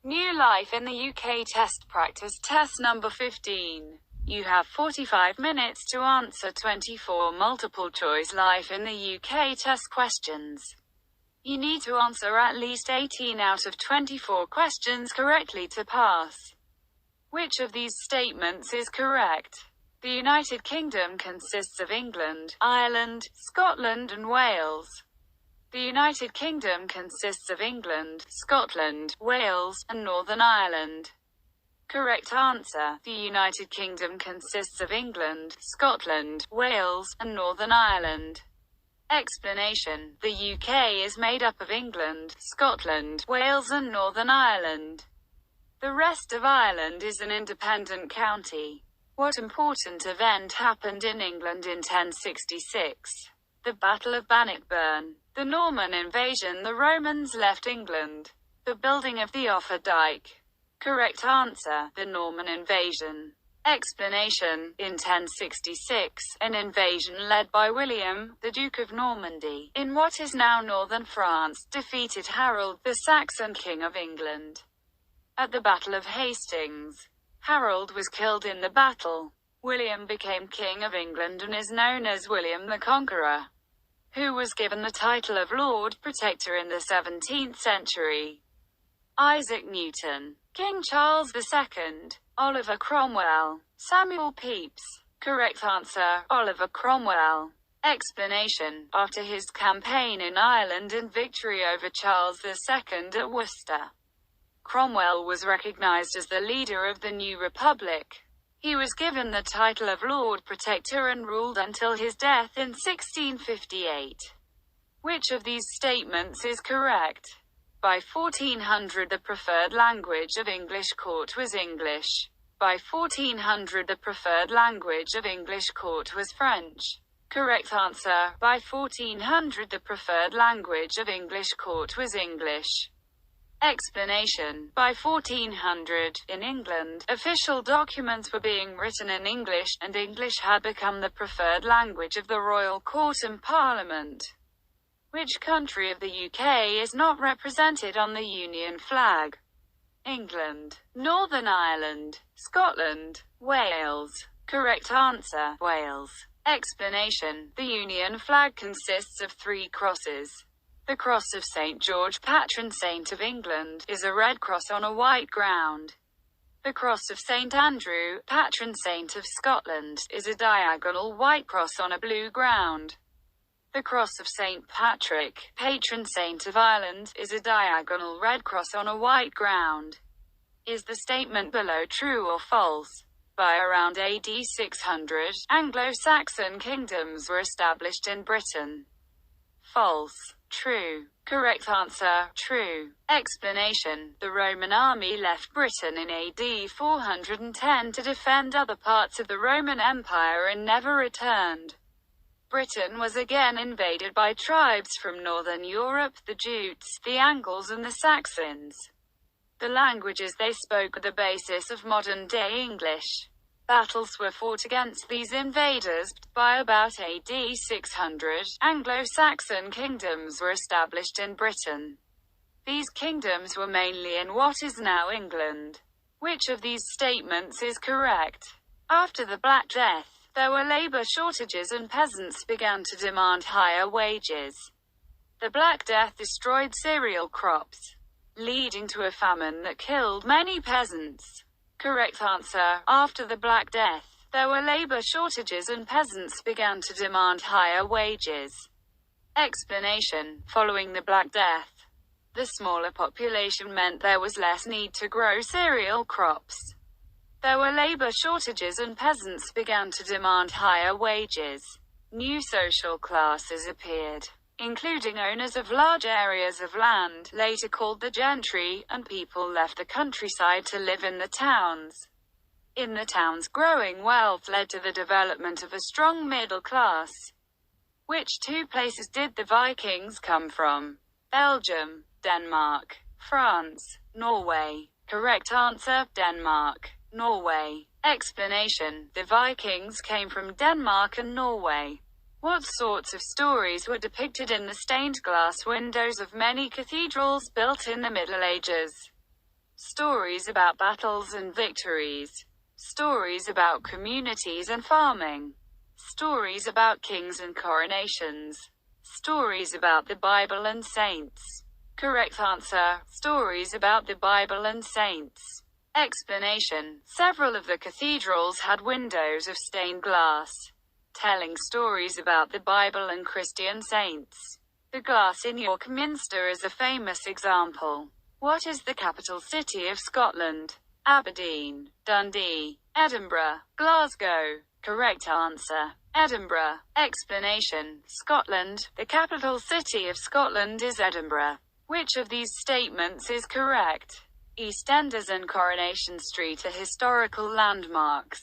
New life in the UK test practice test number 15. You have 45 minutes to answer 24 multiple-choice life in the UK test questions. You need to answer at least 18 out of 24 questions correctly to pass. Which of these statements is correct? The United Kingdom consists of England, Ireland, Scotland and Wales. The United Kingdom consists of England, Scotland, Wales, and Northern Ireland. Correct answer. The United Kingdom consists of England, Scotland, Wales, and Northern Ireland. Explanation. The UK is made up of England, Scotland, Wales and Northern Ireland. The rest of Ireland is an independent county. What important event happened in England in 1066? The Battle of Bannockburn. The Norman invasion. The Romans left England. The building of the Offa Dyke. Correct answer. The Norman invasion. Explanation. In 1066, an invasion led by William, the Duke of Normandy, in what is now northern France, defeated Harold, the Saxon King of England. At the Battle of Hastings, Harold was killed in the battle. William became King of England and is known as William the Conqueror, who was given the title of Lord Protector in the 17th century. Isaac Newton, King Charles II, Oliver Cromwell, Samuel Pepys. Correct answer, Oliver Cromwell. Explanation. After his campaign in Ireland and victory over Charles II at Worcester, Cromwell was recognized as the leader of the new republic. He was given the title of Lord Protector and ruled until his death in 1658. Which of these statements is correct? By 1400 the preferred language of English court was English. By 1400 the preferred language of English court was French. Correct answer. By 1400 the preferred language of English court was English. Explanation. By 1400, in England, official documents were being written in English, and English had become the preferred language of the royal court and parliament. Which country of the UK is not represented on the Union flag? England, Northern Ireland, Scotland, Wales. Correct answer, Wales. Explanation. The Union flag consists of 3 crosses. The cross of St. George, patron saint of England, is a red cross on a white ground. The cross of St. Andrew, patron saint of Scotland, is a diagonal white cross on a blue ground. The cross of St. Patrick, patron saint of Ireland, is a diagonal red cross on a white ground. Is the statement below true or false? By around AD 600, Anglo-Saxon kingdoms were established in Britain. False. True. Correct answer, true. Explanation. The Roman army left Britain in AD 410 to defend other parts of the Roman Empire and never returned. Britain was again invaded by tribes from northern Europe, the Jutes, the Angles and the Saxons. The languages they spoke are the basis of modern-day English. Battles were fought against these invaders. By about AD 600, Anglo-Saxon kingdoms were established in Britain. These kingdoms were mainly in what is now England. Which of these statements is correct? After the Black Death, there were labor shortages and peasants began to demand higher wages. The Black Death destroyed cereal crops, leading to a famine that killed many peasants. Correct answer. After the Black Death, there were labor shortages and peasants began to demand higher wages. Explanation. Following the Black Death, the smaller population meant there was less need to grow cereal crops. There were labor shortages and peasants began to demand higher wages. New social classes appeared, including owners of large areas of land, later called the gentry, and people left the countryside to live in the towns. In the towns, growing wealth led to the development of a strong middle class. Which 2 places did the Vikings come from? Belgium, Denmark, France, Norway. Correct answer, Denmark, Norway. Explanation. The Vikings came from Denmark and Norway. What sorts of stories were depicted in the stained glass windows of many cathedrals built in the Middle Ages? Stories about battles and victories. Stories about communities and farming. Stories about kings and coronations. Stories about the Bible and saints. Correct answer. Stories about the Bible and saints. Explanation. Several of the cathedrals had windows of stained glass, telling stories about the Bible and Christian saints. The glass in York Minster is a famous example. What is the capital city of Scotland? Aberdeen, Dundee, Edinburgh, Glasgow. Correct answer. Edinburgh. Explanation. Scotland. The capital city of Scotland is Edinburgh. Which of these statements is correct? EastEnders and Coronation Street are historical landmarks.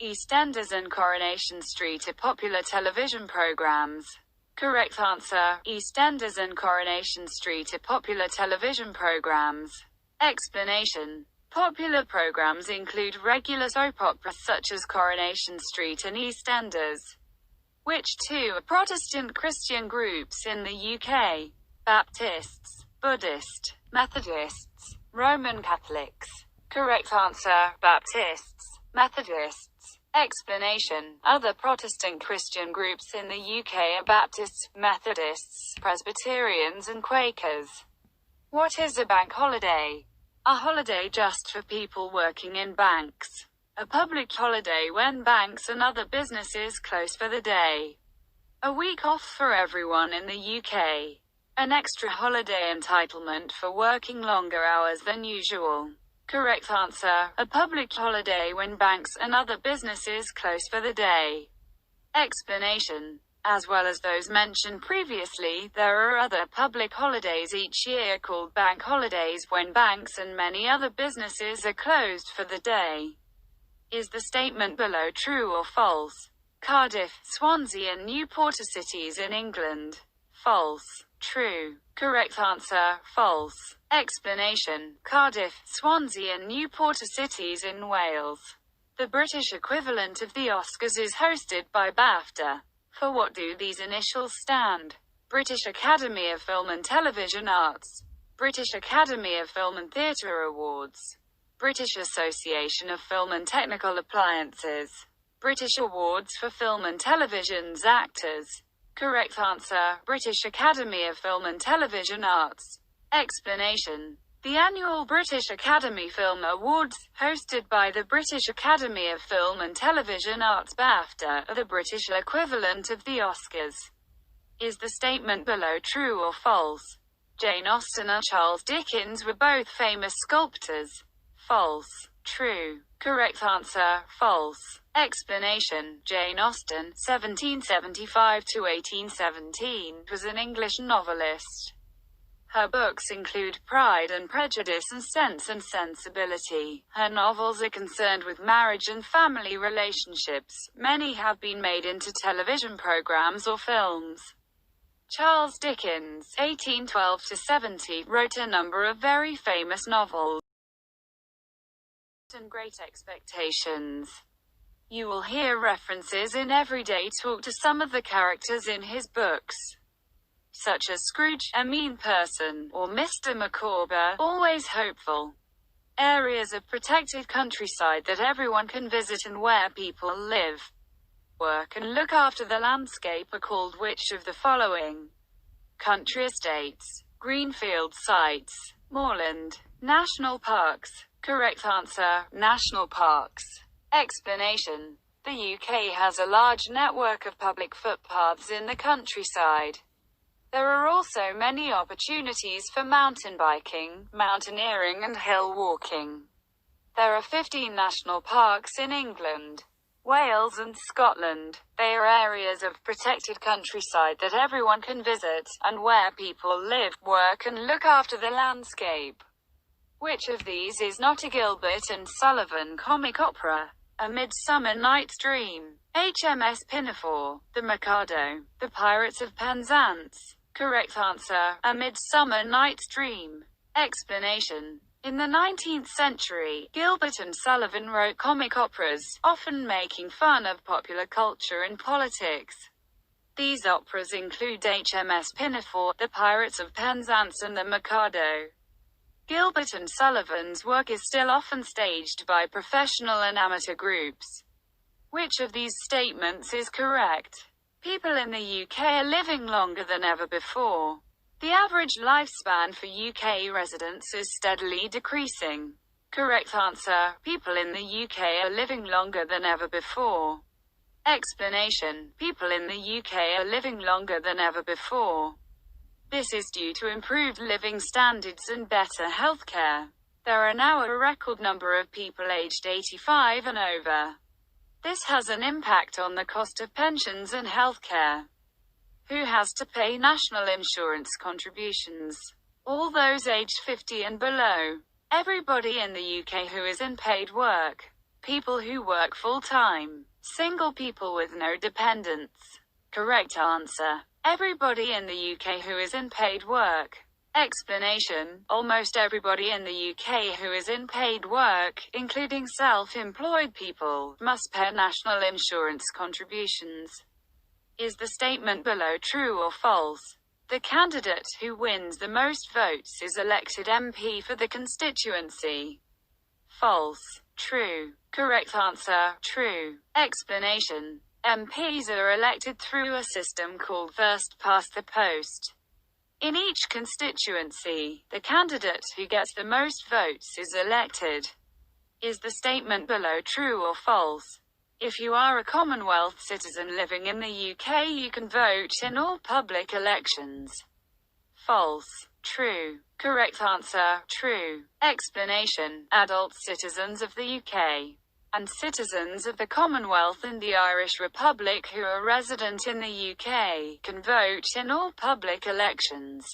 EastEnders and Coronation Street are popular television programs. Correct answer. EastEnders and Coronation Street are popular television programs. Explanation. Popular programs include regular soap operas such as Coronation Street and EastEnders. Which two are Protestant Christian groups in the UK? Baptists, Buddhist, Methodists, Roman Catholics. Correct answer. Baptists, Methodists. Explanation. Other Protestant Christian groups in the UK are Baptists, Methodists, Presbyterians and Quakers. What is a bank holiday? A holiday just for people working in banks. A public holiday when banks and other businesses close for the day. A week off for everyone in the UK. An extra holiday entitlement for working longer hours than usual. Correct answer. A public holiday when banks and other businesses close for the day. Explanation. As well as those mentioned previously, there are other public holidays each year called bank holidays when banks and many other businesses are closed for the day. Is the statement below true or false? Cardiff, Swansea and Newport are cities in England. False. True. Correct answer. False. Explanation. Cardiff, Swansea and Newport are cities in Wales. The British equivalent of the Oscars is hosted by BAFTA. For what do these initials stand? British Academy of Film and Television Arts. British Academy of Film and Theatre Awards. British Association of Film and Technical Appliances. British Awards for Film and Television's Actors. Correct answer. British Academy of Film and Television Arts. Explanation. The annual British Academy Film Awards, hosted by the British Academy of Film and Television Arts BAFTA, are the British equivalent of the Oscars. Is the statement below true or false? Jane Austen and Charles Dickens were both famous sculptors. False. True. Correct answer. False. Explanation. Jane Austen, 1775 to 1817, was an English novelist. Her books include Pride and Prejudice and Sense and Sensibility. Her novels are concerned with marriage and family relationships. Many have been made into television programs or films. Charles Dickens, 1812 to 70, wrote a number of very famous novels and Great Expectations. You will hear references in everyday talk to some of the characters in his books, such as Scrooge, a mean person, or Mr. Micawber, always hopeful. Areas of protected countryside that everyone can visit and where people live, work and look after the landscape are called which of the following? Country estates, greenfield sites, moorland, national parks. Correct answer. National parks. Explanation. The UK has a large network of public footpaths in the countryside. There are also many opportunities for mountain biking, mountaineering and hill walking. There are 15 national parks in England, Wales and Scotland. They are areas of protected countryside that everyone can visit, and where people live, work and look after the landscape. Which of these is not a Gilbert and Sullivan comic opera? A Midsummer Night's Dream, HMS Pinafore, The Mikado, The Pirates of Penzance. Correct answer. A Midsummer Night's Dream. Explanation. In the 19th century, Gilbert and Sullivan wrote comic operas, often making fun of popular culture and politics. These operas include HMS Pinafore, The Pirates of Penzance and The Mikado. Gilbert and Sullivan's work is still often staged by professional and amateur groups. Which of these statements is correct? People in the UK are living longer than ever before. The average lifespan for UK residents is steadily decreasing. Correct answer. People in the UK are living longer than ever before. Explanation. People in the UK are living longer than ever before. This is due to improved living standards and better healthcare. There are now a record number of people aged 85 and over. This has an impact on the cost of pensions and healthcare. Who has to pay national insurance contributions? All those aged 50 and below. Everybody in the UK who is in paid work. People who work full-time. Single people with no dependents. Correct answer. Everybody in the UK who is in paid work. Explanation. Almost everybody in the UK who is in paid work, including self-employed people, must pay national insurance contributions. Is the statement below true or false? The candidate who wins the most votes is elected MP for the constituency. False. True. Correct answer. True. Explanation. MPs are elected through a system called first past the post. In each constituency, the candidate who gets the most votes is elected. Is the statement below true or false? If you are a Commonwealth citizen living in the UK, you can vote in all public elections. False. True. Correct answer. True. Explanation. Adult citizens of the UK and citizens of the Commonwealth and the Irish Republic who are resident in the UK can vote in all public elections.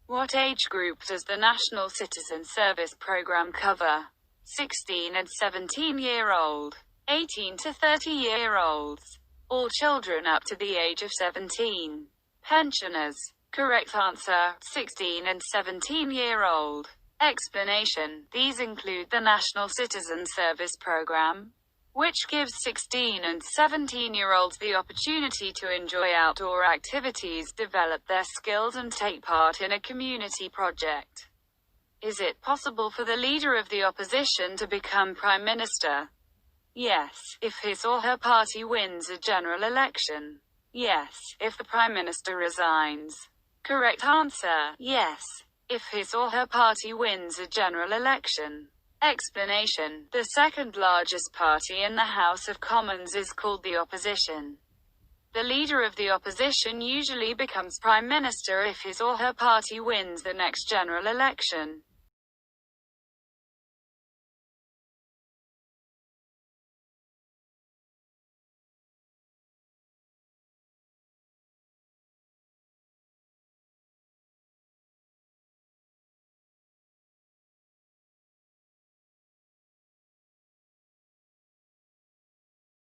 What age group does the National Citizen Service Programme cover? 16 and 17-year-old. 18 to 30-year-olds. All children up to the age of 17. Pensioners. Correct answer. 16 and 17-year-old. Explanation. These include the National Citizen Service Programme, which gives 16 and 17-year-olds the opportunity to enjoy outdoor activities, develop their skills and take part in a community project. Is it possible for the Leader of the Opposition to become Prime Minister? Yes, if his or her party wins a general election. Yes, if the Prime Minister resigns. Correct answer. Yes, if his or her party wins a general election. Explanation. The second largest party in the House of Commons is called the Opposition. The Leader of the Opposition usually becomes Prime Minister if his or her party wins the next general election.